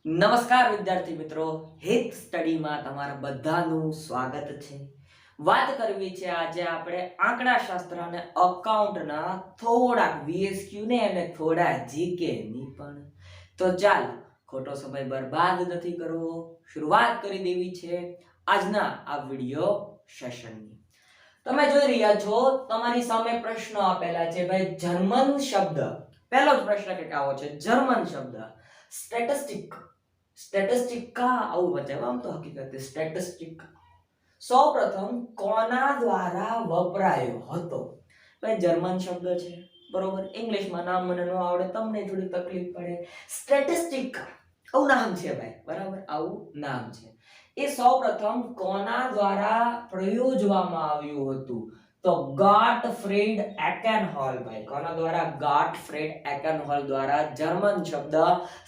નમસ્કાર વિદ્યાર્થી મિત્રો, હિત સ્ટડીમાં તમારા બધાનું સ્વાગત છે. વાત કરવી છે આજે આપણે આંકડાશાસ્ત્ર અને અકાઉન્ટના થોડા VSQ ને અને થોડા જીકે ની પણ. તો ચાલો ખોટો સમય બરબાદ નથી કરવો, શરૂઆત કરી દેવી છે આજના આ વિડિયો સેશનની. તમે જોઈ રહ્યા છો તમારી સામે પ્રશ્નો આપેલા છે ભાઈ. જર્મન શબ્દ, પહેલો જ પ્રશ્ન કંઈક આવો છે. જર્મન શબ્દ સ્ટેટિસ્ટિક, સ્ટેટિસ્ટિકા આવું વચાવે આમ તો હકીકતે સ્ટેટિસ્ટિક સૌપ્રથમ કોના દ્વારા વપરાયો હતો? ભાઈ જર્મન શબ્દ છે, બરોબર. ઇંગ્લિશમાં નામ મને ન આવડે, તમને થોડી તકલીફ પડે. સ્ટેટિસ્ટિકા આવું નામ છે ભાઈ, બરાબર, આવું નામ છે. એ સૌપ્રથમ કોના દ્વારા પ્રયોજવામાં આવ્યું હતું? તો ગાટફ્રીડ એકેનહોલ ભાઈ. કોના દ્વારા? ગાટફ્રીડ એકેનહોલ દ્વારા જર્મન શબ્દ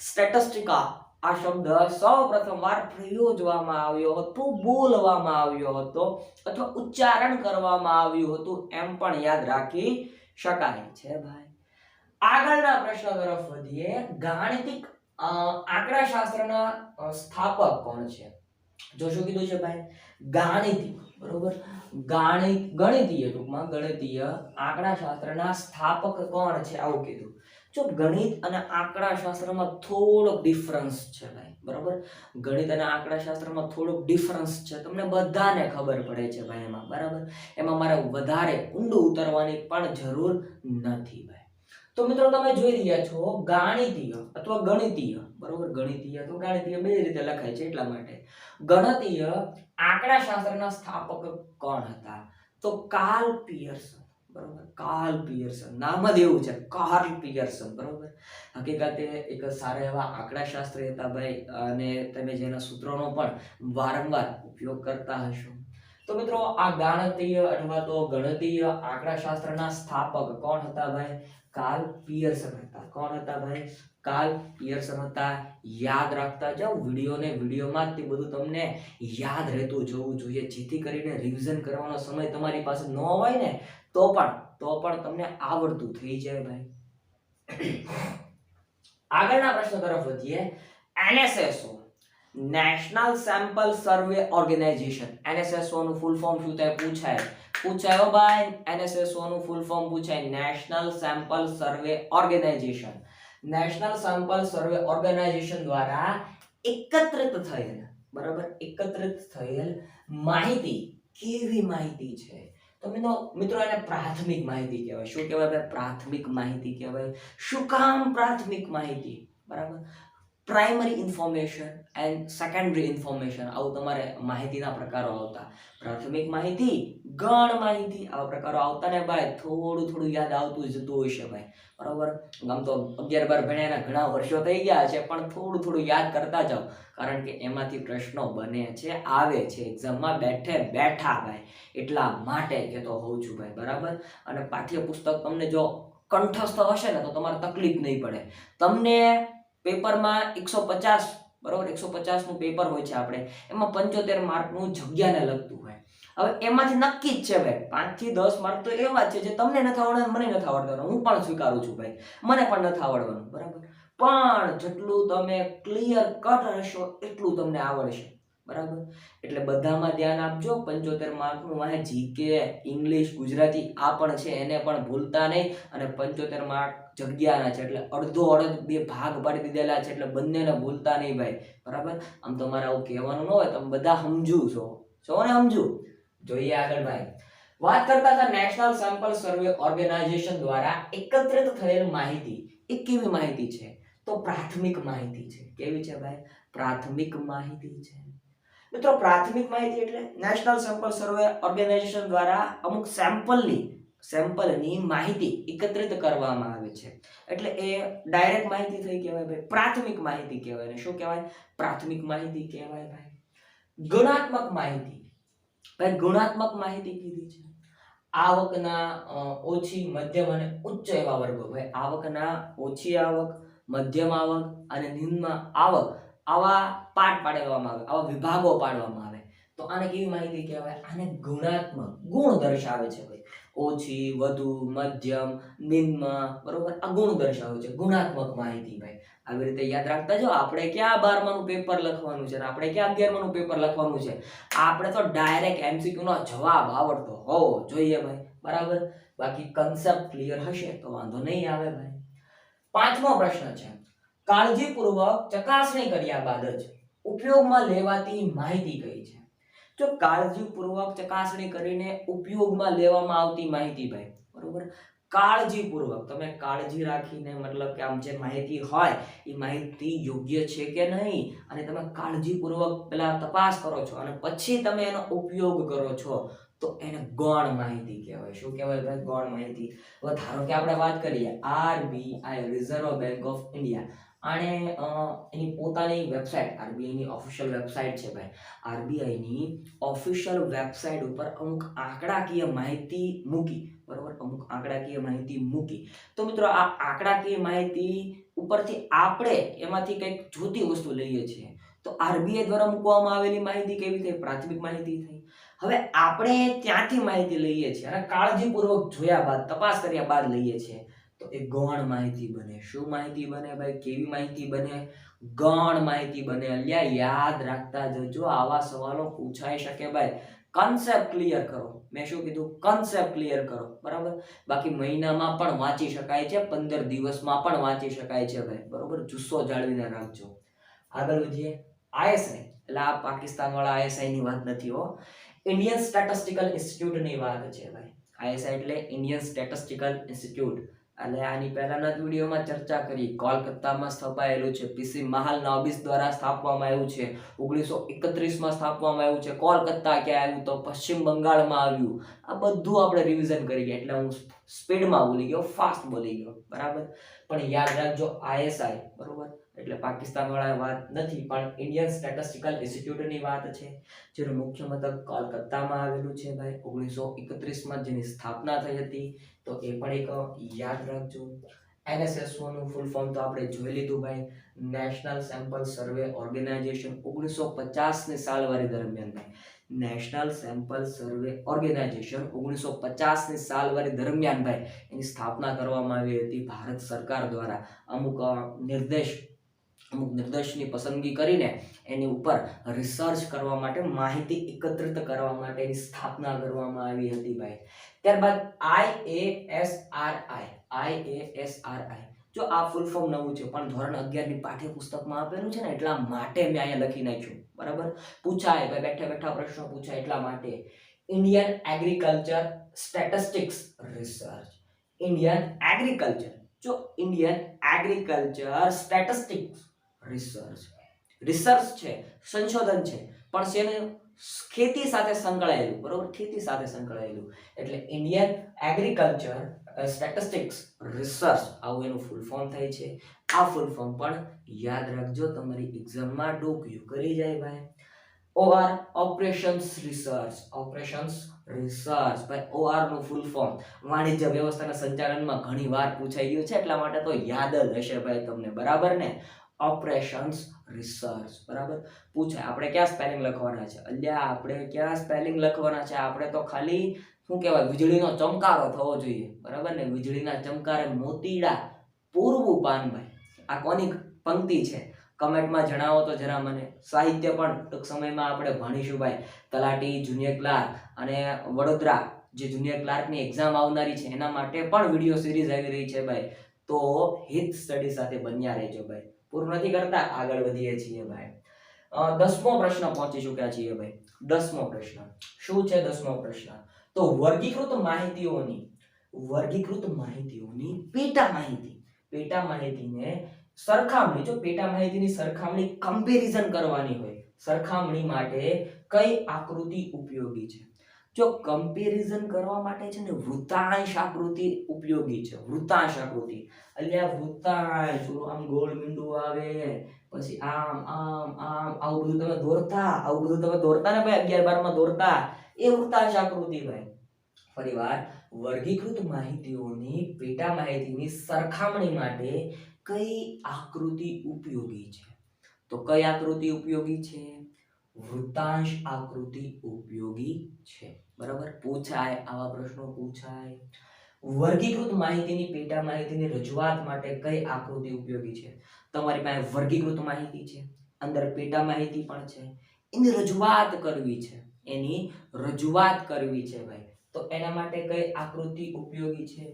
સ્ટેટિસ્ટિકા આ શબ્દ સૌપ્રથમ વાર પ્રયોજવામાં આવ્યો હતો, બોલવામાં આવ્યો હતો અથવા ઉચ્ચારણ કરવામાં આવ્યું હતું, એમ પણ યાદ રાખી શકાય છે ભાઈ. આગળના પ્રશ્ન તરફ વધીએ. ગાણિતિક આંકડાશાસ્ત્રના સ્થાપક કોણ છે? જો શું કીધું છે ભાઈ? ગાણિતિક, બરોબર. ગણિતીય, ટૂંકમાં ગણિતીય આંકડાશાસ્ત્રના સ્થાપક કોણ છે આવું કીધું. જો ગણિત અને આંકડાશાસ્ત્રમાં થોડો ડિફરન્સ છે ભાઈ, બરોબર. ગણિત અને આંકડાશાસ્ત્રમાં થોડો ડિફરન્સ છે, તમને બધાને ખબર પડે છે ભાઈ એમાં, બરાબર. એમાં મારે વધારે ઊંડું ઉતરવાની પણ જરૂર નથી ભાઈ. તો મિત્રો તમે જોઈ રહ્યા છો ગાણિતીય અથવા ગણિતીય, બરોબર. ગણિતીય તો ગાણિતીય બે રીતે લખાય છે એટલા માટે. ગણિતીય આંકડાશાસ્ત્રના સ્થાપક કોણ હતા? તો કાર્લ પિયર્સન, બરોબર. કાર્લ પિયર્સન, નામ જ એવું છે, કાર્લ પિયર્સન, બરોબર. હકીકતે એક સારા એવા આંકડાશાસ્ત્રી હતા ભાઈ, અને તમે જેના સૂત્રોનો પણ વારંવાર ઉપયોગ કરતા હશો. તો મિત્રો આ ગાણિતીય અથવા તો ગણિતીય આંકડાશાસ્ત્રના સ્થાપક કોણ હતા ભાઈ? કાર્લ પિયર્સન હતા. કોણ હતા ભાઈ? કાર્લ પિયર્સન હતા. યાદ રાખતા જાઓ, વિડીયોમાં તે બધું તમને યાદ રહેતું જવું જોઈએ, જેથી કરીને રિવિઝન કરવાનો સમય તમારી પાસે ન હોય ને તો પણ તમને આવડતું થઈ જાય ભાઈ. આગળના પ્રશ્ન તરફ વધીએ. NSSO, national sample survey organisation. NSSO નું ફૂલ ફોર્મ શું થાય? પૂછાય હો ભાઈ. NSSO નું ફૂલ ફોર્મ પૂછાય, national sample survey organisation. National sample survey organisation દ્વારા એકત્રિત થયેલ, બરાબર, એકત્રિત થયેલ માહિતી કેવી માહિતી છે? તો મિત્રો એને પ્રાથમિક માહિતી કહેવાય. શું કહેવાય ભાઈ? પ્રાથમિક માહિતી કહેવાય. શું કામ પ્રાથમિક માહિતી? બરાબર. Primary information and secondary information, આવું તમારે માહિતીના પ્રકારો આવતા. પ્રાથમિક માહિતી, ગણ માહિતી, આવા પ્રકારો આવતા ને ભાઈ. થોડું યાદ આવતું જતું હશે ભાઈ, બરાબર. આમ તો 11-12 ભણ્યાના ઘણા વર્ષો થઈ ગયા છે, પણ થોડું યાદ કરતા જાઓ, કારણ કે એમાંથી પ્રશ્નો બને છે, આવે છે એક્ઝામમાં બેઠા ભાઈ. એટલા માટે કહેતો હોઉં છું ભાઈ, બરાબર. અને પાઠ્યપુસ્તક તમને જો કંઠસ્થ હશે ને તો તમારે તકલીફ નહીં પડે. તમને પેપરમાં 150, બરોબર, 150 નું પેપર હોય છે આપણે, એમાં 75 માર્કનું જગ્યાને લગતું હોય. હવે એમાંથી નક્કી જ છે ભાઈ, 5 થી 10 માર્ક તો એવા છે જે તમને નથી આવડવાનું, મને નથી આવડવાનું, હું પણ સ્વીકારું છું ભાઈ, મને પણ નથી આવડવાનું, બરાબર. પણ જેટલું તમે ક્લિયર કટ રહેશો એટલું તમને આવડશે, બરાબર. એટલે બધામાં ધ્યાન આપજો. 75 માર્કનું વાહે જીકે, ઇંગ્લિશ, ગુજરાતી આ પણ છે, એને પણ ભૂલતા નહીં. અને 75 માર્ક જગ્યાના છે, એટલે અડધો બે ભાગ પાડી દીધેલા છે, એટલે બંનેને ભૂલતા નહીં ભાઈ, બરાબર. આમ તો મારે આવું કહેવાનું ન હોય, તમે બધા સમજુ છો ને? સમજુ. જોઈએ આગળ ભાઈ. વાત કરતા હતા નેશનલ સેમ્પલ સર્વે ઓર્ગેનાઇઝેશન દ્વારા એકત્રિત થયેલ માહિતી એ કેવી માહિતી છે? તો પ્રાથમિક માહિતી છે. કેવી છે ભાઈ? પ્રાથમિક માહિતી છે. મિત્રો પ્રાથમિક માહિતી એટલે નેશનલ સેમ્પલ સર્વે ઓર્ગેનાઇઝેશન દ્વારા અમુક સેમ્પલની માહિતી એકત્રિત કરવામાં આવે છે, એટલે એ ડાયરેક્ટ માહિતી થઈ કહેવાય ભાઈ, પ્રાથમિક માહિતી કહેવાય. ને શું કહેવાય? પ્રાથમિક માહિતી કહેવાય ભાઈ. ગુણાત્મક માહિતી ભાઈ, ગુણાત્મક માહિતી કીધી છે. આવકના ઓછી, મધ્યમ અને ઉચ્ચ એવા વર્ગો ભાઈ. આવકના ઓછી આવક, મધ્યમ આવક અને નિમ્ન આવક, આવા પાઠ પાડવામાં આવે, આવા વિભાગો પાડવામાં આવે, તો આને કેવી માહિતી કહેવાય? આને ગુણાત્મક, ગુણ દર્શાવે છે ભાઈ. ઓછી, વધુ, મધ્યમ, નિમ્ન, બરોબર, આ ગુણ દર્શાવે છે, ગુણાત્મક માહિતી ભાઈ. આવી રીતે યાદ રાખતા જો. આપણે ક્યાં 12માનું પેપર લખવાનું છે, આપણે ક્યાં 11માનું પેપર લખવાનું છે. આપણે તો ડાયરેક્ટ એમસીક્યુ નો જવાબ આવડતો હોવો જોઈએ ભાઈ, બરાબર. બાકી કન્સેપ્ટ ક્લિયર હશે તો વાંધો નહીં આવે ભાઈ. પાંચમો પ્રશ્ન છે, કાળજીપૂર્વક ચકાસણી કર્યા બાદ જ ઉપયોગમાં લેવાતી માહિતી કઈ છે? જો કાળજીપૂર્વક ચકાસણી કરીને ઉપયોગમાં લેવામાં આવતી માહિતી ભાઈ, બરોબર, કાળજીપૂર્વક તમે કાળજી રાખીને, મતલબ કે આમ જે માહિતી હોય એ માહિતી યોગ્ય છે કે નહીં, અને તમે કાળજીપૂર્વક પેલા તપાસ કરો છો અને પછી તમે એનો ઉપયોગ કરો છો, તો એને ગૌણ માહિતી કહેવાય. શું કહેવાય ભાઈ? ગૌણ માહિતી. હવે ધારો કે આપણે વાત કરીએ RBI, reserve bank of India, આને એની પોતાની વેબસાઇટ, આરબીઆઈ ની ઓફિશિયલ વેબસાઇટ છે ભાઈ. આરબીઆઈ ની ઓફિશિયલ વેબસાઇટ ઉપર અમુક આંકડાકીય માહિતી મૂકી, બરોબર, અમુક આંકડાકીય માહિતી મૂકી. તો મિત્રો આ આંકડાકીય માહિતી ઉપરથી આપણે એમાંથી કંઈક જોતી વસ્તુ લઈએ છીએ. તો આરબીઆઈ દ્વારા મૂકવામાં આવેલી માહિતી કેવી થઈ? પ્રાથમિક માહિતી થઈ. હવે આપણે ત્યાંથી માહિતી લઈએ છીએ અને કાળજીપૂર્વક જોયા બાદ, તપાસ કર્યા બાદ લઈએ છીએ, તો એ ગૌણ માહિતી બને. શું માહિતી બને ભાઈ? કેવી માહિતી બને? ગૌણ માહિતી બને. અલ્યા યાદ રાખતા જજો, આવા સવાલો પૂછાઈ શકે ભાઈ. કન્સેપ્ટ ક્લિયર કરો. મેં શું કીધું? કન્સેપ્ટ ક્લિયર કરો, બરાબર. બાકી મહિનામાં પણ વાંચી શકાય છે, 15 દિવસમાં પણ વાંચી શકાય છે ભાઈ, બરોબર. જુસ્સો જાળવીને રાખજો. આગળ વધીએ. આઈએસઆઈ એટલે આ પાકિસ્તાન વાળા આઈએસઆઈ ની વાત નથી હો, ઇન્ડિયન સ્ટેટિસ્ટિકલ ઇન્સ્ટિટ્યૂટ ની વાત છે ભાઈ. આઈએસઆઈ એટલે ઇન્ડિયન સ્ટેટિસ્ટિકલ ઇન્સ્ટિટ્યૂટ. એટલે આની પહેલાના જ વિડીયોમાં ચર્ચા કરી. કોલકાતામાં સ્થપાયેલું છે. પીસી મહાલ નોબિસ દ્વારા સ્થાપવામાં આવ્યું છે. 1931માં સ્થાપવામાં આવ્યું છે. કોલકાતા ક્યાં આવ્યું? તો પશ્ચિમ બંગાળમાં આવ્યું. આ બધું આપણે રિવિઝન કરી ગયા, એટલે હું સ્પીડમાં બોલી ગયો, ફાસ્ટ બોલી ગયો, બરાબર. પણ યાદ રાખજો, આઈએસઆઈ, બરોબર, એટલે પાકિસ્તાન વાળા વાત નથી, પણ ઇન્ડિયન સ્ટેટિસ્ટિકલ ઇન્સ્ટિટ્યૂટ ની વાત છે, જેનું મુખ્ય મથક કોલકાતામાં આવેલું છે ભાઈ. 1931માં જેની સ્થાપના થઈ હતી, તો એ પણ એક યાદ રાખજો. NSSO નું ફૂલ ફોર્મ તો આપણે જોઈ લીધું ભાઈ, નેશનલ સેમ્પલ સર્વે ઓર્ગેનાઇઝેશન. 1950 ની સાલવારી દરમિયાન ભાઈ, નેશનલ સેમ્પલ સર્વે ઓર્ગેનાઇઝેશન 1950 ની સાલવારી દરમિયાન ભાઈ એની સ્થાપના કરવામાં આવી હતી ભારત સરકાર દ્વારા. અમુક નિર્દેશની પસંદગી કરીને એની ઉપર રિસર્ચ કરવા માટે, માહિતી એકત્રિત કરવા માટે એની સ્થાપના કરવામાં આવી હતી ભાઈ. ત્યારબાદ IASRI. જો આ ફૂલ ફોર્મ નવું છે, પણ ધોરણ 11 ની પાઠ્યપુસ્તકમાં આપેલું છે ને, એટલા માટે મેં અહીંયા લખી નાખ્યું, બરાબર. પૂછાય ભાઈ, બેઠા બેઠા પ્રશ્નો પૂછાય એટલા માટે. Indian agriculture statistics research. Indian agriculture, જો ઇન્ડિયન એગ્રીકલ્ચર સ્ટેટિસ્ટિક્સ રિસર્ચ છે, સંશોધન છે, પણ શેને? ખેતી સાથે સંકળાયેલું, બરોબર, ખેતી સાથે સંકળાયેલું. એટલે ઇન્ડિયન એગ્રીકલ્ચર સ્ટેટિસ્ટિક્સ રિસર્ચ, આવું એનું ફૂલ ફોર્મ થાય છે. આ ફૂલ ફોર્મ પણ યાદ રાખજો, તમારી એક્ઝામમાં ડોક્યુ કરી જાય ભાઈ. OR operations research. ભાઈ, OR નું ફૂલ ફોર્મ વાણિજ્ય વ્યવસ્થાના સંચાલનમાં ઘણી વાર પૂછાઈ ગયું છે, એટલા માટે તો યાદ જ હશે ભાઈ તમને, બરાબર ને? ઓપરેશન્સ રિસર્ચ, બરાબર. પૂછાય. આપણે ક્યાં સ્પેલિંગ લખવાના છે? અલ્યા આપણે ક્યાં સ્પેલિંગ લખવાના છે? આપણે તો ખાલી શું કહેવાય, વીજળીનો ચમકારો થવો જોઈએ, બરાબર ને? વીજળીના ચમકારે મોતીડા પૂરવું પાન ભાઈ. આ કોની પંક્તિ છે? કમેન્ટમાં જણાવો તો જરા મને. સાહિત્ય પણ ટૂંક સમયમાં આપણે ભણીશું ભાઈ. તલાટી, જુનિયર ક્લાર્ક અને વડોદરા જે જુનિયર ક્લાર્કની એક્ઝામ આવનારી છે એના માટે પણ વિડીયો સિરીઝ આવી રહી છે ભાઈ. તો હિત સ્ટડી સાથે બન્યા રહેજો ભાઈ. પૂરું નથી કરતા, આગળ વધીએ છીએ ભાઈ. 10મો પ્રશ્ન પહોંચી ચૂક્યા છીએ ભાઈ. 10મો પ્રશ્ન શું છે? 10મો પ્રશ્ન તો વર્ગીકૃત માહિતીઓની પેટા માહિતીને સરખામણી. જો પેટા માહિતીની સરખામણી, કમ્પેરિઝન કરવાની હોય, સરખામણી માટે કઈ આકૃતિ ઉપયોગી છે? જો કમ્પેરિઝન કરવા માટે છે ને, વૃત્તાંશ આકૃતિ ઉપયોગી છે. વૃત્તાંશ આકૃતિ, અલ્યા વૃત્તાંશ, આમ ગોળ મીંડું આવે, પછી આમ આમ આમ, આવું બધું તમે દોરતા ને ભાઈ, 11 12 માં દોરતા, એ વૃત્તાંશ આકૃતિ ભાઈ. ફરીવાર, વર્ગીકૃત માહિતીઓની પેટા માહિતીની સરખામણી માટે કઈ આકૃતિ ઉપયોગી છે? તો કઈ આકૃતિ ઉપયોગી છે? વૃત્તાંશ આકૃતિ ઉપયોગી છે? બરાબર, પૂછાય, આવા પ્રશ્નો પૂછાય. વર્ગીકૃત માહિતીની પેટા માહિતીની રજૂઆત માટે કઈ આકૃતિ ઉપયોગી છે? તમારી પાસે વર્ગીકૃત માહિતી છે, અંદર પેટા માહિતી પણ છે, એની રજૂઆત કરવી છે, એની રજૂઆત કરવી છે ભાઈ, તો એના માટે કઈ આકૃતિ ઉપયોગી છે?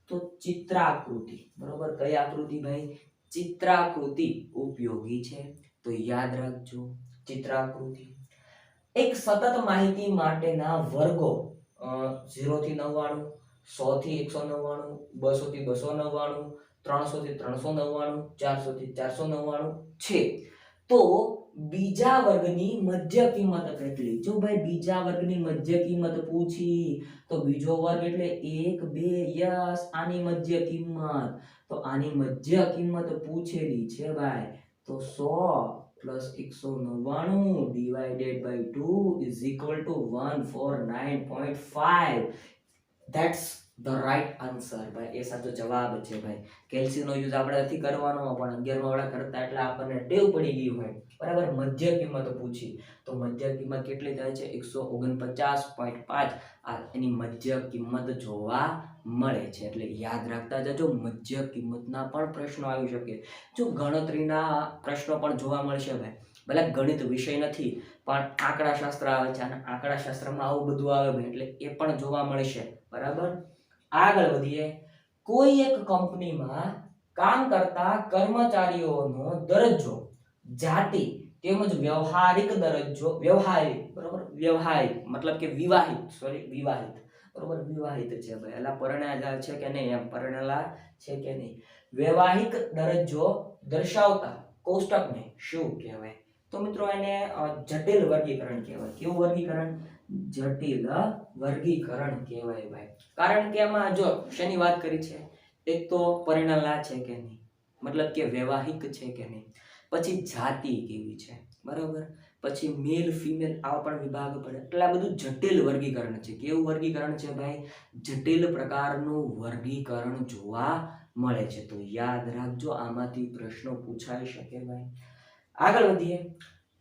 તો ચિત્રાકૃતિ. બરોબર, કઈ આકૃતિ ભાઈ? ચિત્રાકૃતિ ઉપયોગી છે. તો યાદ રાખજો, ચિત્રાકૃતિ. એક સતત માહિતી માટેના વર્ગો 0 થી 99, 100 થી 199, 200 થી 299, 300 થી 399, 400 થી 499 છે. તો બીજા વર્ગની મધ્ય કિંમત કેટલી? જો ભાઈ બીજા વર્ગની મધ્ય કિંમત પૂછી તો બીજો વર્ગ એટલે 1 2, યસ, આની મધ્ય કિંમત. તો આની મધ્ય કિંમત પૂછેલી છે ભાઈ, તો 100 plus 199 divided by 2 is equal to 149.5. That's the right answer ભાઈ, એ સાચો જવાબ છે ભાઈ. કેલ્સીનો યુઝ આપણે નથી કરવાનો, પણ 11 વાળા કરતા એટલે આપણને ટેવ પડી ગઈ હોય. બરાબર, મધ્ય કિંમત પૂછી તો મધ્ય કિંમત કેટલી થાય છે? 149.5. આ એની મધ્ય કિંમત જોવા મળે છે. એટલે યાદ રાખતા જજો, મધ્ય કિંમતના પણ પ્રશ્નો આવી શકે. જો ગણતરીના પ્રશ્નો પણ જોવા મળશે ભાઈ. ભલે ગણિત વિષય નથી, પણ આંકડાશાસ્ત્ર આવે છે, અને આંકડાશાસ્ત્રમાં આવું બધું આવે ભાઈ, એટલે એ પણ જોવા મળશે. બરાબર, આગળ વધીએ. કોઈ એક કંપનીમાં કામ કરતા કર્મચારીઓનો દરજ્જો જાતિ તેમજ વ્યવહારિક દરજ્જો, વ્યવહારિક, બરોબર, વ્યવહારિક મતલબ કે વિવાહિત, વિવાહિત, બરોબર, વિવાહિત છે ભાઈ, એટલે પરણેલા છે કે નહીં, એમ પરણેલા છે કે નહીં. વૈવાહિક દરજ્જો દર્શાવતા કોષ્ટકને શું કહેવાય? તો મિત્રો એને જટિલ વર્ગીકરણ કહેવાય. કેવું વર્ગીકરણ? જટિલ વર્ગીકરણ કહેવાય ભાઈ. કારણ કે એમાં જો શેની વાત કરી છે? એક તો પરણેલા છે કે નહીં, મતલબ કે વૈવાહિક છે કે નહીં, પછી જાતિ કેવી છે, બરાબર, પછી મેલ ફિમેલ, આવા પણ વિભાગ પડે. એટલે આ બધું જટિલ વર્ગીકરણ છે. કેવું વર્ગીકરણ છે ભાઈ? જટિલ પ્રકારનું વર્ગીકરણ જોવા મળે છે. તો યાદ રાખજો, આમાંથી પ્રશ્નો પૂછાઈ શકે ભાઈ. આગળ વધીએ.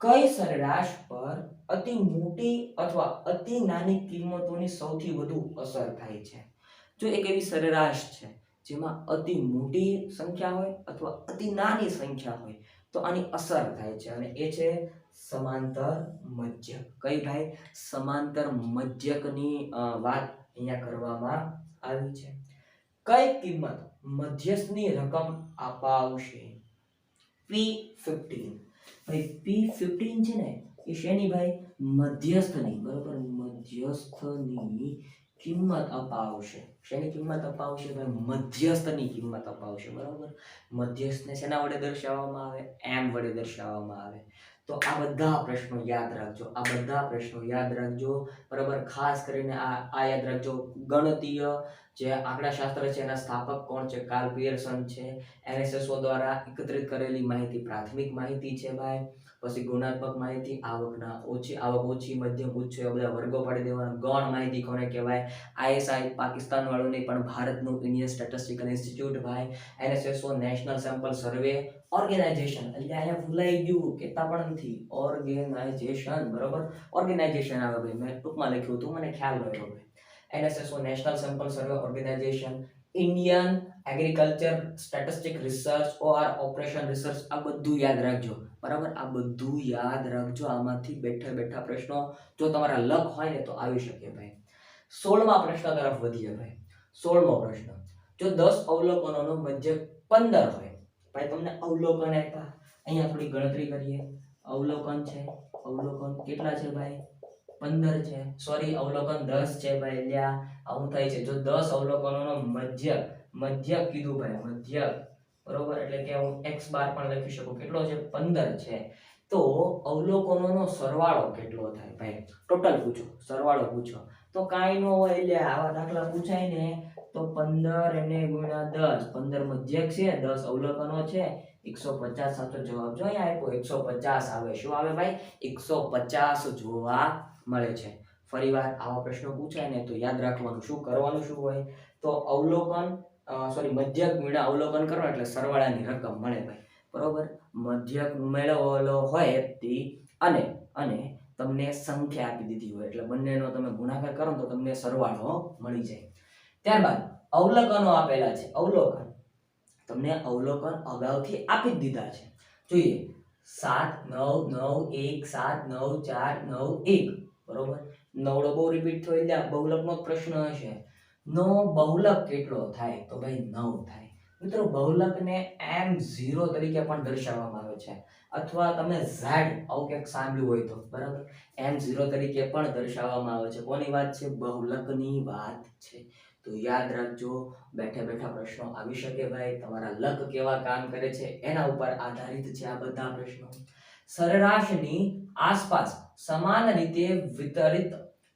કઈ સરેરાશ પર અતિ મોટી અથવા અતિ નાની કિંમતોની સૌથી વધુ અસર થાય છે? જો એક એવી સરેરાશ છે જેમાં અતિ મોટી સંખ્યા હોય અથવા અતિ નાની સંખ્યા હોય, તો આની અસર થાય છે, અને એ છે સમાંતર મધ્યક. કઈ ભાઈ? સમાંતર મધ્યકની વાત અહીંયા કરવામાં આવી છે. કઈ કિંમત મધ્યસ્થની રકમ અપાવશે? P15. ભાઈ P15 છે ને, એ શેની ભાઈ? મધ્યસ્થની, બરોબર, મધ્યસ્થની કિંમત અપાવશે. શેની કિંમત અપાવશે ભાઈ? મધ્યસ્થની કિંમત અપાવશે. બરાબર, મધ્યસ્થને શેના વડે દર્શાવવામાં આવે? m વડે દર્શાવવામાં આવે. તો આ બધા પ્રશ્નો યાદ રાખજો, આ બધા પ્રશ્નો યાદ રાખજો. બરાબર, ખાસ કરીને આ યાદ રાખજો. ગણિતીય જે આંકડાશાસ્ત્ર છે એના સ્થાપક કોણ છે? કાર્લ પિયર્સન છે. NSSO દ્વારા એકત્રિત કરેલી માહિતી પ્રાથમિક માહિતી છે ભાઈ. પછી ગુણાત્મક માહિતી, આવક ઓછી, મધ્યમ, ઉચ્ચ, એ બધા વર્ગો પાડી દેવાના. ગૌણ માહિતી કોને કહેવાય? ISI પાકિસ્તાન વાળું નહીં, પણ ભારતનું ઇન્ડિયન સ્ટેટિસ્ટિકલ ઇન્સ્ટિટ્યૂટ ભાઈ. NSSO national sample survey organisation, એટલે અહીંયા ભૂલાઈ ગયું, કહેતા પણ નથી, ઓર્ગેનાઇઝેશન, બરોબર, ઓર્ગેનાઇઝેશન આવે ભાઈ, મેં ટૂંકમાં લખ્યું હતું, મને ખ્યાલ રહ્યો ભાઈ. NSSO national sample survey organisation, Indian agriculture statistic research or operation research, આ બધું યાદ રાખજો. બરાબર, આ બધું યાદ રાખજો. આમાંથી બેઠા પ્રશ્નો જો તમારા લક હોય ને તો આવી શકે ભાઈ. 16મા પ્રશ્ન તરફ વધીએ ભાઈ. 16મો પ્રશ્ન. જો 10 અવલોકનોનો મધ્યક 15 હોય, ભાઈ તમને અવલોકન આપ્યા, અહીંયા થોડી ગણતરી કરીએ. અવલોકન છે, અવલોકન કેટલા છે ભાઈ? 15 છે. સોરી, અવલોકન 10 છે ભાઈ. એટલે આવું થાય છે. જો 10 અવલોકનોનો મધ્યક કીધું ભાઈ, મધ્યક, બરોબર, એટલે કે હું x બાર પણ લખી શકું. કેટલો છે? 15 છે. તો અવલોકનોનો સરવાળો કેટલો થાય ભાઈ? ટોટલ પૂછો, સરવાળો પૂછો તો કાંઈ ન હોય. એટલે આવા દાખલા પૂછાય ને તો 15 એને ગુણ્યા 10, 15 મધ્યક છે, 10 અવલોકનો છે, 150 સાચો જવાબ જો અહીંયા આપ્યો, 150 આવે. શું આવે ભાઈ? 150 જોવા મળે છે. ફરીવાર આવા પ્રશ્નો પૂછાય ને તો યાદ રાખવાનું, શું કરવાનું, શું હોય? તો અવલોકન મધ્યક ગુણ્યા અવલોકન કરો એટલે સરવાળાની રકમ મળે ભાઈ. બરોબર, મધ્યક મેળવેલો હોય તે અને તમને સંખ્યા આપી દીધી હોય એટલે બંનેનો તમે ગુણાકાર કરો તો તમને સરવાળો મળી જાય. ત્યારબાદ અવલોકનો આપેલા છે. અવલોકન તમને અવલોકન અગાઉથી આપી જ દીધા છે. જોઈએ 7 9 9 1 7 9 4 9 1 બરોબર. નવડો બહુ રિપીટ થયો એટલે બહુલકનો પ્રશ્ન હશે. નો બહુલક કેટલો થાય તો ભાઈ 9 થાય. મિત્રો બહુલકને m0 તરીકે પણ દર્શાવવામાં આવે છે અથવા તમે z આવું કંઈક સાંભળ્યું હોય તો બરાબર m0 તરીકે પણ દર્શાવવામાં આવે છે. કોની વાત છે? બહુલકની વાત છે. તો યાદ રાખજો, બેઠા બેઠા પ્રશ્નો આવી શકે ભાઈ. તમારા લક કેવા કામ કરે છે એના ઉપર આધારિત છે આ બધા પ્રશ્નો. સરેરાશની આસપાસ સમાન રીતે વિતરિત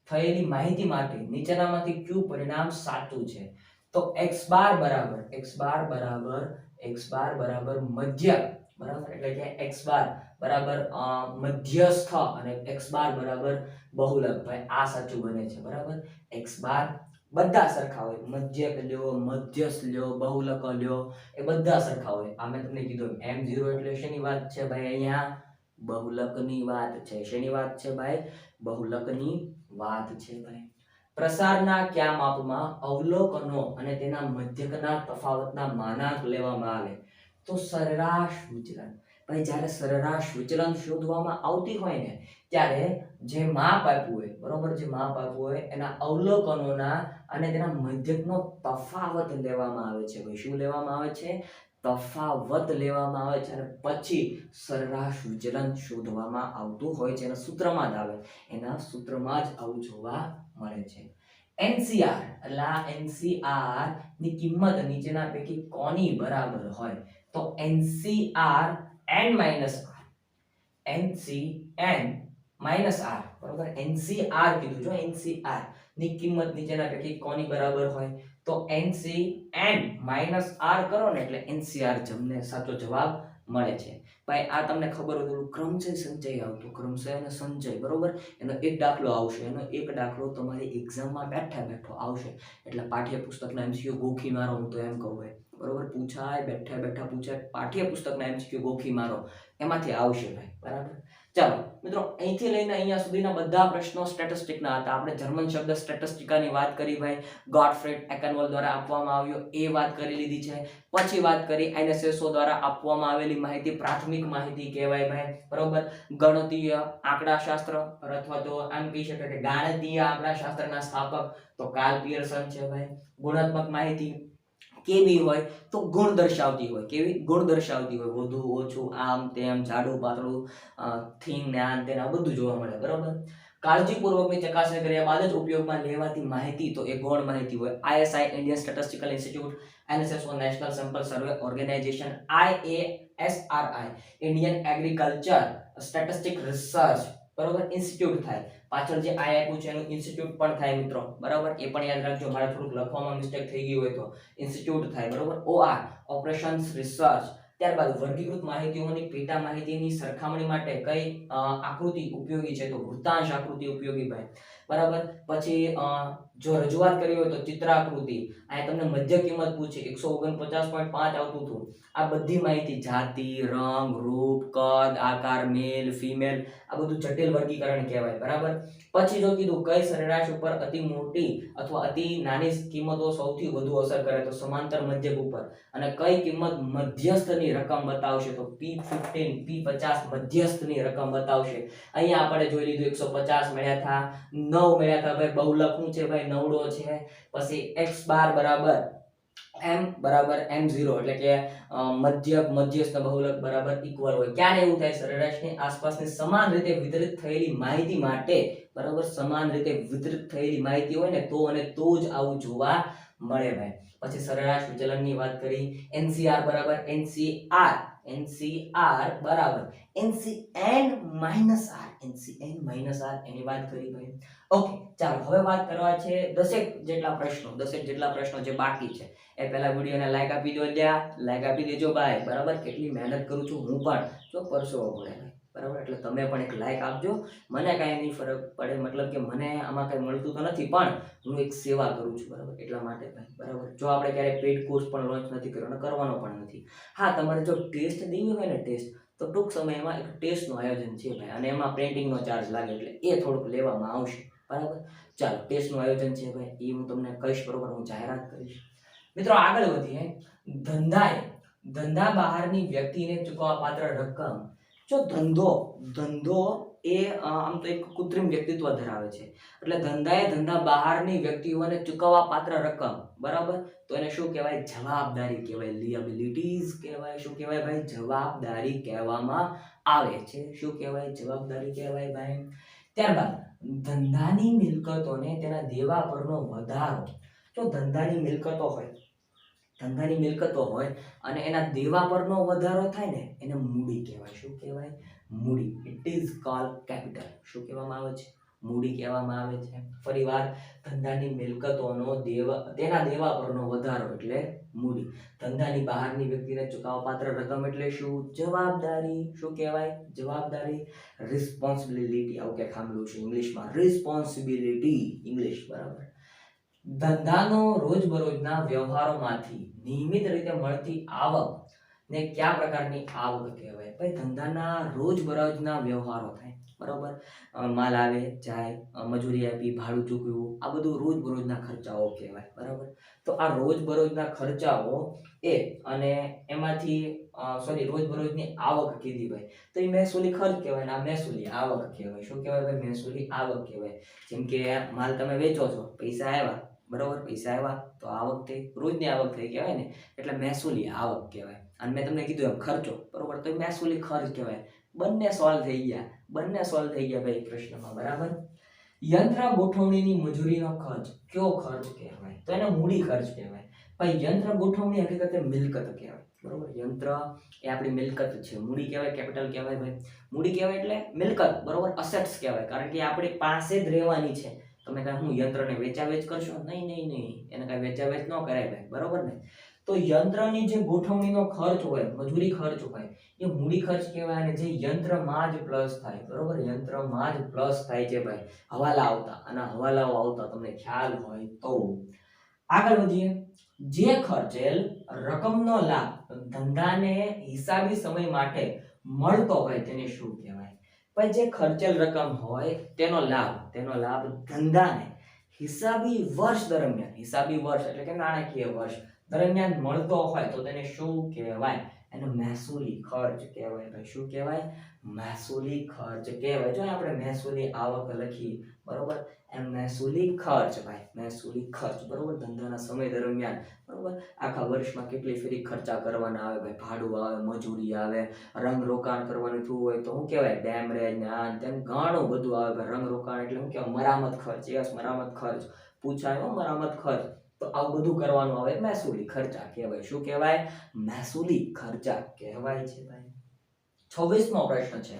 થયેલી માહિતી માટે નીચેનામાંથી કયું પરિણામ સાચું છે? તો x બાર બરાબર મધ્ય બરાબર એટલે કે x બાર બરાબર મધ્યસ્થ અને x બાર બરાબર બહુલક. ભાઈ આ સાચું બને છે બરાબર. x બાર બધા સરખા હોય, મધ્યક લ્યો, મધ્યસ્થ લ્યો, બહુલક લ્યો, એ બધા સરખા હોય. આ મેં તમને કીધું m0 એટલે શેની વાત છે ભાઈ? અહીંયા બહુલકની વાત છે. શેની વાત છે ભાઈ? બહુલકની વાત છે ભાઈ. પ્રસારના કયા માપમાં અવલોકનો અને તેના મધ્યકના તફાવતના માનાંક લેવામાં આવે? તો સરેરાશ વિચલન. ભાઈ જ્યારે સરેરાશ વિચલન શોધવામાં આવતી હોય ને ત્યારે જે માપ આપ્યું હોય બરોબર, જે માપ આપ્યું હોય એના અવલોકનોના અને તેના મધ્યકનો તફાવત લેવામાં આવે છે. ભાઈ શું લેવામાં આવે છે? તફાવત લેવામાં આવે છે અને પછી સરેરાશ વિચલન શોધવામાં આવતું હોય છે. એના સૂત્રમાં જ આવે, એના સૂત્રમાં જ આવું જોવા મળે છે. NCR એટલે આ NCR ની કિંમત નીચેના પૈકી કોની બરાબર હોય? તો NCR n - r NCn - r બરોબર. NCR કીધું જો, NCR ની કિંમત નીચેના પૈકી કોની બરાબર હોય? તો NCn - r કરો ને એટલે NCR જમને સાચો જવાબ મળે છે. ભાઈ આ તમને ખબર હોય તો ક્રમશઃ સંચય આવતો, ક્રમશઃ અને સંચય બરોબર. એનો એક દાખલો આવશે, એનો એક દાખલો તમારી એક્ઝામમાં બેઠા બેઠો આવશે એટલે પાઠ્યપુસ્તકના MCQ ગોખી મારો, હું તો એમ કહું ભાઈ બરોબર. પૂછાય બેઠા બેઠા પૂછાય, પાઠ્યપુસ્તકના MCQ ગોખી મારો, એમાંથી આવશે ભાઈ બરાબર. ચાલો મિત્રો, અહીંથી લઈને અહીંયા સુધીના બધા પ્રશ્નો સ્ટેટિસ્ટિકના હતા. આપણે જર્મન શબ્દ સ્ટેટિસ્ટિકાની વાત કરી ભાઈ, ગોટફ્રેડ એકનવોલ દ્વારા આપવામાં આવ્યો એ વાત કરી લીધી છે. પછી વાત કરી NSSO દ્વારા આપવામાં આવેલી માહિતી પ્રાથમિક માહિતી કહેવાય ભાઈ બરોબર. ગણિતીય આંકડાશાસ્ત્ર અથવા તો આમ કહી શકાય કે ગાણિતીય આંકડાશાસ્ત્રના સ્થાપક તો કાર્લ પિયર્સન છે ભાઈ. ગુણાત્મક માહિતી કેવી હોય? તો ગુણ દર્શાવતી હોય. કેવી? ગુણ દર્શાવતી હોય, વધુ ઓછું, આમ તેમ, જાડું પાતળું, થીન ને આન તેન, આ બધું જોવા મળે બરોબર. કાળજીપૂર્વકની ચકાસણી કર્યા બાદ જ ઉપયોગમાં લેવાતી માહિતી તો એ ગૌણ માહિતી હોય. ISI Indian statistical institute, NSSO national sample survey organisation, IASRI Indian agriculture statistic research બરોબર ઇન્સ્ટિટ્યૂટ થાય. પાછળ જે આઈ આપ્યું છે એનું ઇન્સ્ટિટ્યૂટ પણ થાય મિત્રો બરાબર. એ પણ યાદ રાખજો, મારે થોડુંક લખવામાં મિસ્ટેક થઈ ગઈ હોય તો ઇન્સ્ટિટ્યૂટ થાય બરોબર. OR operations research. ત્યારબાદ વર્ગીકૃત માહિતીઓની પેટા માહિતીની સરખામણી માટે કઈ આકૃતિ ઉપયોગી છે? તો વૃત્તાંશ આકૃતિ ઉપયોગી ભાઈ બરાબર. પછી જો રજૂઆત કરી હોય તો ચિત્રાકૃતિ. અહીં તમને મધ્ય કિંમત પૂછી 149.5 આવતું હતું. આ બધી માહિતી જાતિ, રંગ, રૂપ, કદ, આકાર, મેલ ફિમેલ, આ બધું જટિલ વર્ગીકરણ કહેવાય બરાબર. પછી જો કીધું કઈ સરેરાશ ઉપર અતિ મોટી અથવા અતિ નાની કિંમતો સૌથી વધુ અસર કરે? તો સમાંતર મધ્યક ઉપર. અને કઈ કિંમત મધ્યસ્થની રકમ બતાવશે? તો P15 P50 મધ્યસ્થની રકમ બતાવશે. અહીંયા આપણે જોઈ લીધું 150 મળ્યા હતા, 9 મળ્યા હતા ભાઈ. બહુલક શું છે ભાઈ? નવડો છે. પછી x બાર બરાબર m બરાબર m0 એટલે કે મધ્યક મધ્યસ્થ બહુલક બરાબર ઇક્વલ હોય. ક્યારે એવું થાય? સરેરાશની આસપાસની સમાન રીતે વિતરિત થયેલી માહિતી માટે બરાબર, સમાન રીતે વિતરિત થયેલી માહિતી હોય ને તો અને તો જ આવું જોવા મળે ભાઈ. પછી સરેરાશ વિચલનની વાત કરી. NCR બરાબર NCR બરાબર NCn - r એની વાત કરી ભાઈ. ઓકે ચાલો હવે વાત કરવા છે દસેક જેટલા પ્રશ્નો જે બાકી છે એ પહેલા વિડિયોને લાઈક આપી દો, લાઈક આપી દેજો ભાઈ બરાબર. કેટલી મહેનત કરું છું હું પણ, જો પરસેવો પડે બરાબર, એટલે તમે પણ એક લાઈક આપજો. મને કાંઈ નહીં ફરક પડે, મતલબ કે મને આમાં કંઈ મળતું તો નથી પણ હું એક સેવા કરું છું બરાબર, એટલા માટે ભાઈ બરાબર. જો આપણે ક્યારેય પેઇડ કોર્સ પણ લોન્ચ નથી કર્યો અને કરવાનો પણ નથી. હા, તમારે જો ટેસ્ટ દેવી હોય ને ટેસ્ટ, તો ટૂંક સમયમાં એક ટેસ્ટનું આયોજન છે ભાઈ, અને એમાં પ્રિન્ટિંગનો ચાર્જ લાગે એટલે એ થોડુંક લેવામાં આવશે, બરાબર. ચાલો, ટેસ્ટનું આયોજન છે ભાઈ, એ હું તમને કહીશ, બરોબર, હું જાહેરાત કરીશ. મિત્રો આગળ વધીએ. ધંધા બહારની વ્યક્તિને ચૂકવવા પાત્ર રકમ. જો ધંધો એ આમ તો એક કૃત્રિમ વ્યક્તિત્વ ધરાવે છે, એટલે ધંધા બહારની વ્યક્તિઓને ચૂકવવા પાત્ર રકમ, બરાબર. તો એને શું કહેવાય? જવાબદારી કહેવાય, લિયાબિલિટીઝ કહેવાય. શું કહેવાય ભાઈ? જવાબદારી કહેવામાં આવે છે. શું કહેવાય? જવાબદારી કહેવાય ભાઈ. ત્યારબાદ ધંધાની મિલકતોને તેના દેવા પરનો વધારો. જો ધંધાની મિલકતો હોય અને એના દેવા પરનો વધારો થાય ને, એને મૂડી કહેવાય. શું કહેવાય? મૂડી. It is called capital. શું કહેવામાં આવે છે? મૂડી કહેવામાં આવે છે. ફરીવાર, ધંધાની મિલકતોનો તેના દેવા પરનો વધારો એટલે મૂડી. ધંધાની બહારની વ્યક્તિને ચૂકવવા પાત્ર રકમ એટલે શું? જવાબદારી. શું કહેવાય? જવાબદારી. રિસ્પોન્સિબિલિટી, આવું કે ખામલું છે ઇંગ્લિશમાં, રિસ્પોન્સિબિલિટી ઇંગ્લિશ, બરાબર. ધંધાનો રોજબરોજના વ્યવહારોમાંથી નિયમિત રીતે મળતી આવક ને કયા પ્રકારની આવક કહેવાય? ભાઈ, ધંધાના રોજબરોજના વ્યવહારો થાય, બરોબર. માલ આવે જાય, મજૂરી આપી, ભાડું ચૂકવ્યું, આ બધું રોજબરોજના ખર્ચાઓ કહેવાય, બરાબર. તો આ રોજબરોજના ખર્ચાઓ અને એમાંથી રોજબરોજની આવક કીધી ભાઈ, તો એ મહેસૂલી ખર્ચ કહેવાય ને આ મહેસૂલી આવક કહેવાય. શું કહેવાય ભાઈ? મહેસૂલી આવક કહેવાય. જેમ કે માલ તમે વેચો છો, પૈસા આવ્યા, બરોબર, પૈસા આવ્યા તો આવક થઈ, રોજની આવક થઈ કહેવાય ને, એટલે મહેસૂલી આવક કહેવાય. અને મેં તમને કીધું એમ ખર્ચો, બરોબર, તો મહેસૂલી ખર્ચ કહેવાય. બંને સોલ્વ થઈ ગયા ભાઈ પ્રશ્નમાં, બરાબર. યંત્ર ગોઠવણીની મજૂરીનો ખર્ચ કયો ખર્ચ કહેવાય? તો એને મૂડી ખર્ચ કહેવાય. ભાઈ, યંત્ર ગોઠવણી હકીકતે મિલકત કહેવાય, બરોબર. યંત્ર એ આપણી મિલકત છે. મૂડી કહેવાય, કેપિટલ કહેવાય ભાઈ. મૂડી કહેવાય એટલે મિલકત, બરોબર, અસેટ્સ કહેવાય, કારણ કે આપણી પાસે જ રહેવાની છે. તમે કાંઈ હું યંત્રને વેચાવેચ કરશો? નહીં, એને કાંઈ વેચાવેચ ન કરાય ભાઈ, બરોબર ને. તો યંત્રની જે ગોઠવણીનો ખર્ચ હોય, મજૂરી ખર્ચ હોય, એ મૂડી ખર્ચ કહેવાય. અને જે યંત્રમાં જ પ્લસ થાય, બરોબર, યંત્રમાં જ પ્લસ થાય છે ભાઈ, હવાલાઓ આવતા તમને ખ્યાલ હોય તો. આગળ વધીએ. જે ખર્ચેલ રકમનો લાભ ધંધાને હિસાબી સમય માટે મળતો હોય તેને શું કહેવાય? ભાઈ, જે ખર્ચેલ રકમ હોય તેનો લાભ ધંધાને હિસાબી વર્ષ એટલે કે નાણાકીય વર્ષ દરમિયાન મળતો હોય તો તેને શું કહેવાય? એનો મહેસૂલી ખર્ચ કહેવાય ભાઈ. શું કહેવાય? મહેસૂલી ખર્ચ કહેવાય. જો આપણે મહેસૂલી આવક લખી, બરોબર, એમ મહેસૂલી ખર્ચ ભાઈ, મહેસૂલી ખર્ચ, બરોબર. ધંધાના સમય દરમિયાન, બરોબર, આખા વર્ષમાં કેટલી ફેરી ખર્ચા કરવાના આવે ભાઈ, ભાડું આવે, મજૂરી આવે, રંગ રોકાણ કરવાનું થયું હોય તો શું કહેવાય? ડેમરેજ ને આ તેમ ઘણું બધું આવે ભાઈ. રંગ રોકાણ એટલે શું કહેવાય? મરામત ખર્ચ. યસ, મરામત ખર્ચ પૂછાય, મરામત ખર્ચ. તો આવું બધું કરવાનું આવે, મહેસૂલી ખર્ચા કહેવાય. શું કહેવાય? મહેસૂલી ખર્ચા કહેવાય છે ભાઈ. 26મો પ્રશ્ન છે.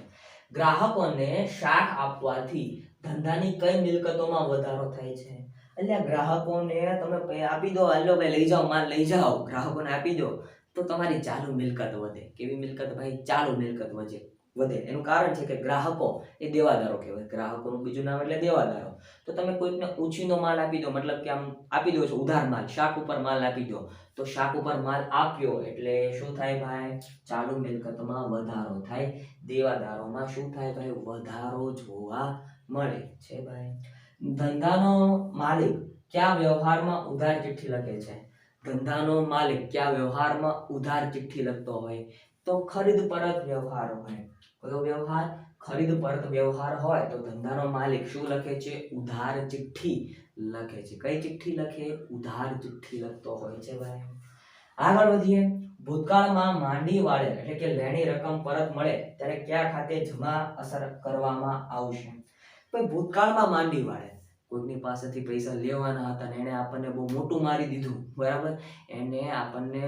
ગ્રાહકોને શાક આપવાથી ધંધાની કઈ મિલકતોમાં વધારો થાય છે? એટલે ગ્રાહકોને તમે આપી દો, હાલો ભાઈ લઈ જાઓ, માલ લઈ જાઓ, ગ્રાહકોને આપી દો તો તમારી ચાલુ મિલકત વધે. કેવી મિલકત ભાઈ? ચાલુ મિલકત વધે. એનું કારણ છે કે ગ્રાહકો એ દેવાદારો કહેવાય. ગ્રાહકોનું બીજું નામ એટલે દેવાદારો. તો તમે કોઈકને ઉછીનો માલ આપી દો, મતલબ કે આમ આપી દો છો ઉધાર માલ, શાક ઉપર માલ આપી દો, તો શાક ઉપર માલ આપ્યો એટલે શું થાય ભાઈ? ચાલુ મિલકતમાં વધારો થાય. દેવાદારોમાં શું થાય ભાઈ? વધારો જોવા મળે છે ભાઈ. ધંધાનો માલિક કયા વ્યવહારમાં ઉધાર ચિઠ્ઠી લખે છે? ધંધાનો માલિક કયા વ્યવહારમાં ઉધાર ચિઠ્ઠી લખતો હોય? તો ખરીદ પરત વ્યવહાર હોય. કયો વ્યવહાર? ખરીદ પરત વ્યવહાર હોય તો ધંધાનો માલિક શું લખે છે? ઉધાર ચિઠ્ઠી લખે છે. કઈ ચિઠ્ઠી લખે? ઉધાર ચિઠ્ઠી લખતો હોય છે ભાઈ. આગળ વધીએ. ભૂતકાળમાં માંડી વાળે એટલે કે લેણી રકમ પરત મળે ત્યારે કયા ખાતે જમા અસર કરવામાં આવશે? ભાઈ, ભૂતકાળમાં માંડી વાળે કોઈની પાસેથી પૈસા લેવાના હતા ને એને આપણને બહુ મોટું મારી દીધું, બરાબર, અને આપણે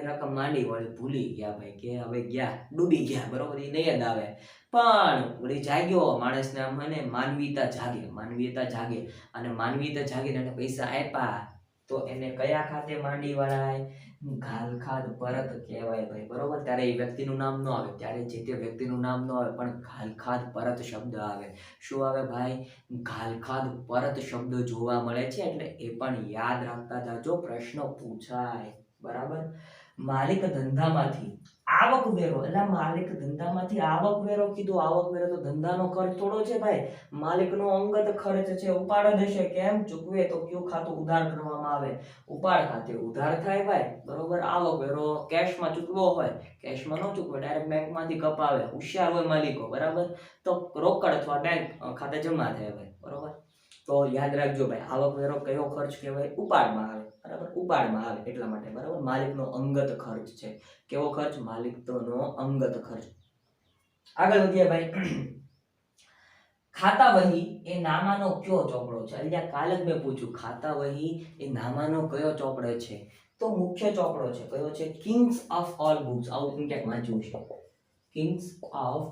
રકમ માંડી વાળી ભૂલી ગયા ભાઈ, કે હવે ગયા, ડૂબી ગયા, બરોબર, એ નહીં જ આવે. પણ વળી જાગ્યો માણસને, મને માનવીયતા જાગે અને માનવીયતા જાગીને એને પૈસા આપ્યા તો એને કયા ખાતે માંડી વળાય? ઘાલખાદ પરત કહેવાય ભાઈ, બરોબર. ત્યારે એ વ્યક્તિનું નામ ન આવે, ત્યારે જે તે વ્યક્તિનું નામ ન આવે પણ ઘાલખાદ પરત શબ્દ આવે. શું આવે ભાઈ? ઘાલખાદ પરત શબ્દ જોવા મળે છે, એટલે એ પણ યાદ રાખતા જાજો, પ્રશ્ન પૂછાય, બરાબર. માલિક ધંધામાંથી આવક વેરો, એટલે માલિક ધંધામાંથી આવક વેરો કીધું. આવક વેરો તો ધંધાનો ખર્ચ થોડો છે ભાઈ, માલિકનો અંગત ખર્ચ છે. ઉપાડ દેશે કેમ ચૂકવે તો કયું ખાતું ઉધાર કરવામાં આવે, ઉપાડ ખાતે ઉધાર થાય ભાઈ, બરોબર. આવક વેરો કેશમાં ચૂકવો હોય, કેશમાં ન ચૂકવે, ડાયરેક્ટ બેંકમાંથી કપાવે, હોશિયાર હોય માલિકો, બરાબર, તો રોકડ અથવા બેંક ખાતે જમા થાય ભાઈ, બરોબર. તો યાદ રાખજો ભાઈ, આવક વેરો કયો ખર્ચ કહેવાય, ઉપાડમાં આવે, બરાબર, ઉપાડમાં આવે એટલા માટે, બરાબર. માલિકનો અંગત ખર્ચ છે. કેવો ખર્ચ, માલિકનો અંગત ખર્ચ. આગળ વધીએ ભાઈ. ખાતા વહી એ નામાનો કયો ચોપડો છે? અહીંયા કાલે જ મેં પૂછ્યું, ખાતા વહી એ નામાનો કયો ચોપડો છે? તો મુખ્ય ચોપડો છે. કયો છે? Kings of all books. આવું ક્યાંક વાંચ્યું છે, કિંગ્સ ઓફ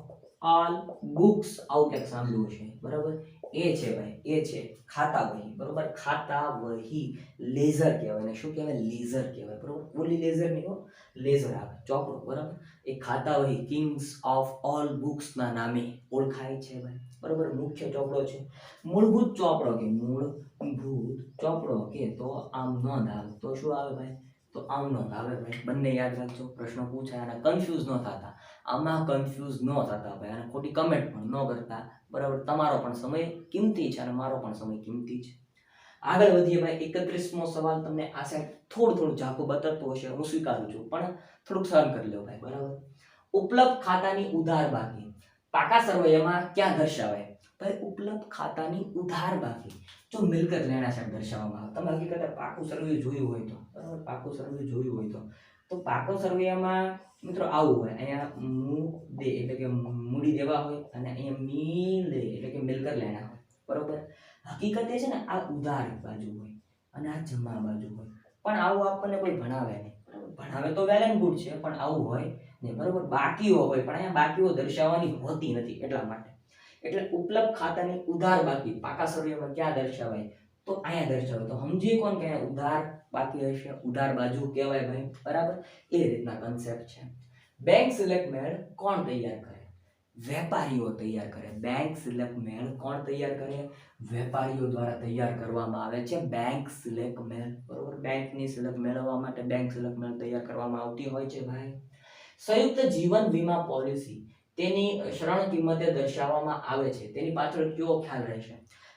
ઓલ બુક્સ, આવું ક્યાંક સાંભળ્યું છે, બરાબર. એ છે ભાઈ, એ છે ખાતા વહી, બરોબર. ખાતા વહી લેઝર કહેવાય ને, શું કહેવાય? લેઝર કહેવાય, બરોબર. ઓલી લેઝર નહીં હો, લેઝર આવે ચોપડો, બરાબર. એ ખાતા વહી કિંગ્સ ઓફ ઓલ બુક્સ ના નામે ઓળખાય છે ભાઈ, બરોબર. મુખ્ય ચોપડો છે. મૂળભૂત ચોપડો કે મૂળભૂત ચોપડો કે તો આમ નોંધ આવે, તો શું આવે ભાઈ? તો આમ નોંધ આવે ભાઈ. બંને યાદ રાખજો, પ્રશ્ન પૂછાય અને કન્ફ્યુઝ ન થતા, આમાં કન્ફ્યુઝ ન થતા ભાઈ, અને ખોટી કમેન્ટ પણ ન કરતા, બરાબર. તમારો પણ સમય કિંમતી છે અને મારો પણ સમય કિંમતી છે. આગળ વધીએ ભાઈ. 31મો સવાલ તમને આ સાઈડ થોડું ઝાંખું બતાવતું હશે, હું સ્વીકારું છું, પણ થોડુંક સહન કરી લો ભાઈ, બરાબર. ઉપલબ્ધ ખાતાની ઉધાર બાકી પાકા સરવૈયામાં ક્યાં દર્શાવાય? ભાઈ ઉપલબ્ધ ખાતાની ઉધાર બાકી જો મિલકત લેણા છે દર્શાવવામાં આવે. તમે હકીકતે પાકું સર્વે જોયું હોય તો, બરાબર, પાકું સર્વે જોયું હોય તો પાકો સરવૈયામાં મિત્રો આવું હોય, અહીંયા મુદ્દે એટલે કે મૂડી દેવા હોય, અને અહીંયા મિલે એટલે કે મિલકત લેણા હોય, બરોબર. હકીકત એ છે ને આ ઉધાર બાજુ હોય અને આ જમા બાજુ હોય, પણ આવું આપણને કોઈ ભણાવે નહીં, બરાબર. ભણાવે તો વેલ એન્ડ ગુડ છે, પણ આવું હોય નહીં, બરાબર. બાકીઓ હોય, પણ અહીંયા બાકીઓ દર્શાવવાની હોતી નથી, એટલા માટે. એટલે ઉપલબ્ધ ખાતાની ઉધાર બાકી પાકા સરવૈયામાં ક્યાં દર્શાવાય? તો અહીંયા દર્શાવાય. તો સમજી કોણ કે ઉધાર બાકી હશે, ઉધાર બાજુ કહેવાય ભાઈ, બરાબર. એ રીતના કન્સેપ્ટ છે. બેંક સિલેક્ટ મેળ કોણ તૈયાર કરે? વેપારીઓ તૈયાર કરે. બેંક સિલેક્ટ મેળ કોણ તૈયાર કરે? વેપારીઓ દ્વારા તૈયાર કરવામાં આવે છે બેંક સિલેક્ટ મેળ, બરોબર. બેંકની સિલેક્ટ મેળવવા માટે બેંક સિલેક્ટ મેળ તૈયાર કરવામાં આવતી હોય છે ભાઈ. સંયુક્ત જીવન વીમા પોલિસી તેની શરણ કિંમતે દર્શાવવામાં આવે છે, તેની પાછળ કયો ખ્યાલ રહેશે?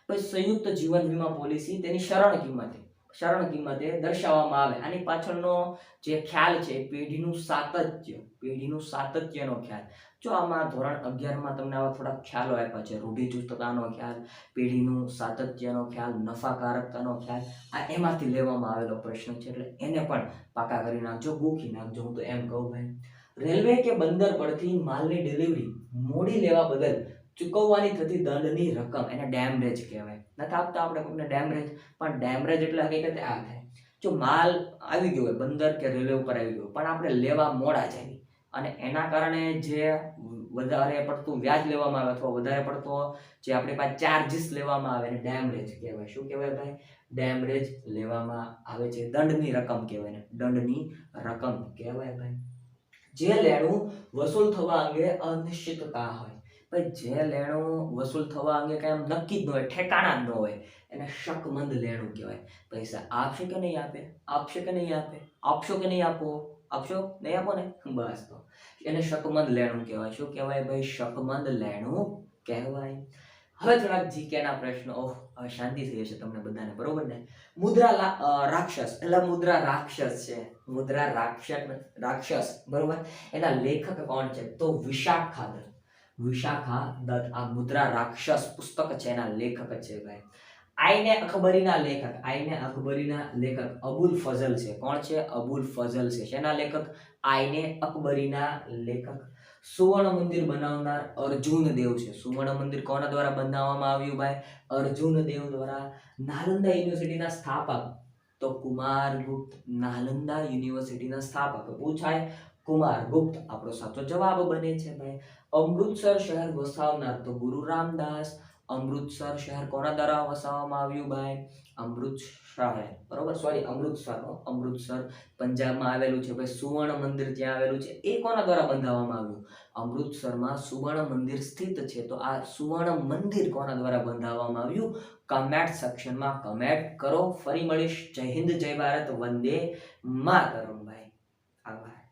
ભાઈ સંયુક્ત જીવન વીમા પોલિસી તેની શરણ કિંમતે દર્શાવવામાં આવે. આની પાછળનો જે ખ્યાલ છે પેઢીનું સાતત્યનો ખ્યાલ. જો આમાં ધોરણ 11માં તમને આવા થોડા ખ્યાલો આપ્યા છે, રૂઢિચુસ્તતાનો ખ્યાલ, પેઢીનું સાતત્યનો ખ્યાલ, નફાકારકતાનો ખ્યાલ, આ એમાંથી લેવામાં આવેલો પ્રશ્ન છે, એટલે એને પણ પાકા કરી નાખજો, ગોખી નાખજો, હું તો એમ કહું ભાઈ. રેલવે કે બંદર પરથી માલની ડિલિવરી મોડી લેવા બદલ ચૂકવવાની થતી દંડની રકમ એને ડેમરેજ કહેવાય. નથી આપતા આપણે કોઈને ડેમરેજ, પણ ડેમરેજ એટલે હકીકતે આ થાય, જો માલ આવી ગયો હોય બંદર કે રેલવે ઉપર આવી ગયો, પણ આપણે લેવા મોડા જાય અને એના કારણે જે વધારે પડતું વ્યાજ લેવામાં આવે અથવા વધારે પડતો જે આપણી પાસે ચાર્જીસ લેવામાં આવે એને ડેમરેજ કહેવાય. શું કહેવાય ભાઈ? ડેમરેજ લેવામાં આવે છે, દંડની રકમ કહેવાય ને, દંડની રકમ કહેવાય ભાઈ. જે લેણું વસૂલ થવા અંગે અનિશ્ચિતતા હોય, ભાઈ જે લેણું વસૂલ થવા અંગે કાંઈ એમ નક્કી જ ન હોય, ઠેકાણા જ ન હોય, એને શકમંદ લેણું કહેવાય. પૈસા આપશે કે નહીં આપે, આપશે કે નહીં આપે, આપશો કે નહીં આપો, આપશો નહીં આપો ને, બસ તો એને શકમંદ લેણું કહેવાય. શું કહેવાય ભાઈ? શકમંદ લેણું કહેવાય. હવે થોડાક જીકેના પ્રશ્નો. હવે શાંતિ થઈ જશે તમને બધાને, બરોબર ને? મુદ્રા રાક્ષસ, એટલે મુદ્રા રાક્ષસ છે, મુદ્રા રાક્ષસ, બરોબર. એના લેખક કોણ છે? તો વિશાખા દત્ત આ મુદ્રા રાક્ષસ પુસ્તક છે એના લેખક છે ભાઈ. આઈને અકબરીના લેખક અબુલ ફઝલ છે. કોણ છે? અબુલ ફઝલ છે. શેના લેખક? આઈને અકબરીના લેખક. સુવર્ણ મંદિર બનાવનાર અર્જુન દેવ છે. સુવર્ણ મંદિર કોના દ્વારા બનાવવામાં આવ્યું ભાઈ? અર્જુન દેવ દ્વારા. નાલંદા યુનિવર્સિટીના સ્થાપક તો કુમારગુપ્ત. નાલંદા યુનિવર્સિટીના સ્થાપક પૂછાય, કુમારગુપ્ત આપણો સાચો જવાબ બને છે ભાઈ. અમૃતસર શહેર વસાવનાર તો ગુરુ રામદાસ. અમૃતસર શહેર કોના દ્વારા વસાવવામાં આવ્યું ભાઈ? અમૃતસર પંજાબમાં આવેલું છે ભાઈ. સુવર્ણ મંદિર ત્યાં આવેલું છે, એ કોના દ્વારા બંધાવવામાં આવ્યું? અમૃતસરમાં સુવર્ણ મંદિર સ્થિત છે, તો આ સુવર્ણ મંદિર કોના દ્વારા બંધાવવામાં આવ્યું? કમેન્ટ સેક્શનમાં કમેન્ટ કરો. ફરી મળીશ. જય હિન્દ, જય ભારત, વંદે માતરમ ભાઈ. આભાર.